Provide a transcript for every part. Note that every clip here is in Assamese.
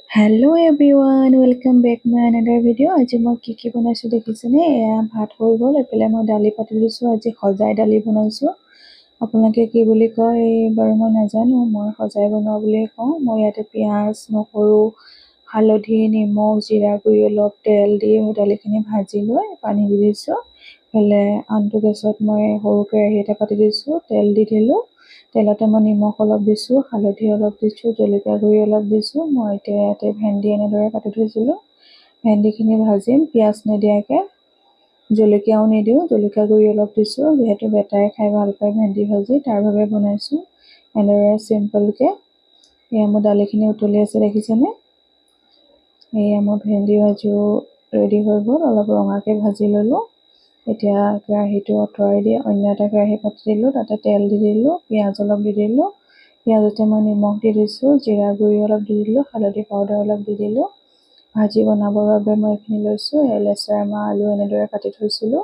হেল্ল' এভৰিৱান, ৱেলকাম বেক মাই এনাডাৰ ভিডিঅ'। আজি মই কি বনাইছোঁ দেখিছেনে? এয়া ভাত হৈ গ'ল, এইফালে মই দালি পাতি দিছোঁ। আজি সজাই দালি বনাইছোঁ। আপোনালোকে কি বুলি কয় বাৰু মই নাজানো, মই সজাই বনোৱা বুলিয়ে কওঁ। মই ইয়াতে পিঁয়াজ, নহৰু, হালধি, নিমখ, জিৰা গুড়ি, অলপ তেল দি দালিখিনি ভাজি লৈ পানী দি দিছোঁ। এইফালে আনটো গেছত মই সৰু কেৰাহী এটা পাতি দিছোঁ, তেল দি দিলোঁ। তেলতে মই নিমখ অলপ দিছোঁ, হালধি অলপ দিছোঁ, জলকীয়া গুড়ি অলপ দিছোঁ। মই এতিয়া ইয়াতে ভেন্দি এনেদৰে কাটি থৈছিলোঁ, ভেন্দিখিনি ভাজিম পিঁয়াজ নিদিয়াকৈ। জলকীয়াও নিদিওঁ, জলকীয়া গুড়ি অলপ দিছোঁ, যিহেতু বেটাই খাই ভাল পায় ভেন্দি ভাজি, তাৰ বাবে বনাইছোঁ এনেদৰে চিম্পলকৈ। এয়া মোৰ দালিখিনি উতলি আছে দেখিছেনে? এয়া মোৰ ভেন্দি ভাজিও ৰেডি হৈ গ'ল, অলপ ৰঙাকৈ ভাজি ল'লোঁ। এতিয়া কেৰাহীটো আঁতৰাই দি অন্য এটা কেৰাহী পাতি দিলোঁ, তাতে তেল দি দিলোঁ, পিঁয়াজ অলপ দি দিলোঁ। পিঁয়াজতে মই নিমখ দি দিছোঁ, জিৰা গুড়ি অলপ দি দিলোঁ, হালধি পাউডাৰ অলপ দি দিলোঁ। ভাজি বনাবৰ বাবে মই এইখিনি লৈছোঁ। লেচেৰা মাহ, আলু এনেদৰে কাটি থৈছিলোঁ।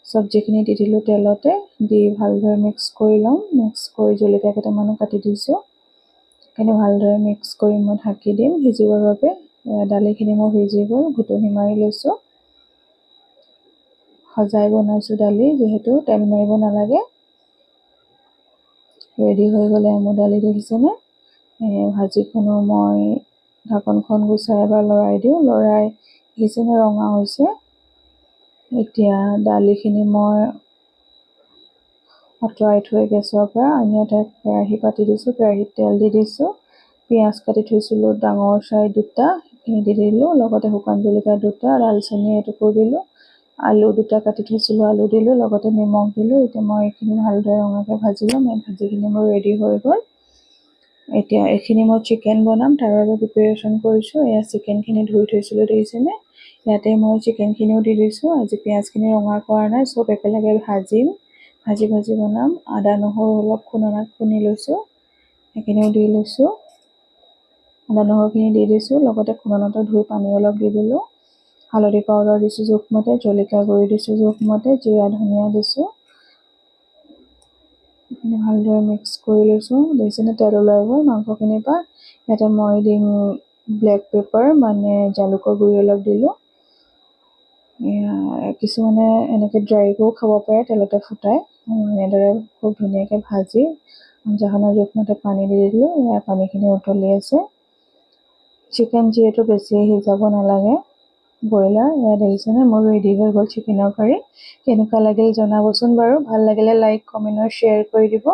চব্জিখিনি দি দিলোঁ তেলতে, দি ভালদৰে মিক্স কৰি ল'ম। মিক্স কৰি জলকীয়া কেইটামানো কাটি দিছোঁ। সেইখিনি ভালদৰে মিক্স কৰি মই ঢাকি দিম সিজিবৰ বাবে। দালিখিনি মোৰ সিজি গ'ল, ঘুটনি মাৰি লৈছোঁ। সজাই বনাইছোঁ দালি, যিহেতু তেল মাৰিব নালাগে। ৰেডি হৈ গ'লে মোৰ দালি দেখিছেনে? ভাজিখনো মই ঢাকনখন গুচাই এবাৰ লৰাই দিওঁ, লৰাই দেখিছেনে ৰঙা হৈছে। এতিয়া দালিখিনি মই আঁতৰাই থৈ গেছৰ পৰা অন্য এটা কেৰাহী পাতি দিছোঁ, কেৰাহীত তেল দি দিছোঁ। পিঁয়াজ কাটি থৈছিলোঁ ডাঙৰ চাই দুটা, সেইখিনি দি দিলোঁ, লগতে শুকান জলকীয়া দুটা, দালচেনি এটুকুৰ দিলোঁ, আলু দুটা কাটি থৈছিলোঁ, আলু দিলোঁ, লগতে নিমখ দিলোঁ। এতিয়া মই এইখিনি ভালদৰে ৰঙাকৈ ভাজি ল'ম। এই ভাজিখিনি মোৰ ৰেডি হৈ গ'ল। এতিয়া এইখিনি মই চিকেন বনাম, তাৰ বাবে প্ৰিপেৰেশ্যন কৰিছোঁ। এয়া চিকেনখিনি ধুই থৈছিলোঁ দেখিছেনে? ইয়াতে মই চিকেনখিনিও দি দিছোঁ। আজি পিঁয়াজখিনি ৰঙা কৰা নাই, চব একেলগে ভাজিম, ভাজি বনাম। আদা নহৰু অলপ খুন্দনাত খুন্দি লৈছোঁ, সেইখিনিও দি লৈছোঁ। আদা নহৰুখিনি দি দিছোঁ, লগতে খুন্দনাতে ধুই পানী অলপ দি দিলোঁ। হালধি পাউডাৰ দিছোঁ জোখমতে, জলকীয়া গুড়ি দিছোঁ জোখমতে, জিৰা ধনিয়া দিছোঁ। এইখিনি ভালদৰে মিক্স কৰি লৈছোঁ। দেখিছেনে তেল ওলাই গ'ল মাংসখিনিৰ পৰা। ইয়াতে মই দিম ব্লেক পেপাৰ, মানে জালুকৰ গুড়ি অলপ দিলোঁ। কিছুমানে এনেকৈ ড্ৰাইকৈও খাব পাৰে, তেলতে ফুটাই। এনেদৰে খুব ধুনীয়াকৈ ভাজি আঞ্জাখনৰ জোখমতে পানী দি দিলোঁ। পানীখিনি উতলি আছে। চিকেন যিহেতু বেছি সিজাব নালাগে, ব্ৰইলাৰ। দেখিছেনে মোৰ ৰেডি হৈ গ'ল চিকেনৰ কাৰী। কেনেকুৱা লাগিল জনাবচোন বাৰু। ভাল লাগিলে লাইক, কমেণ্ট আৰু শ্বেয়াৰ কৰি দিব।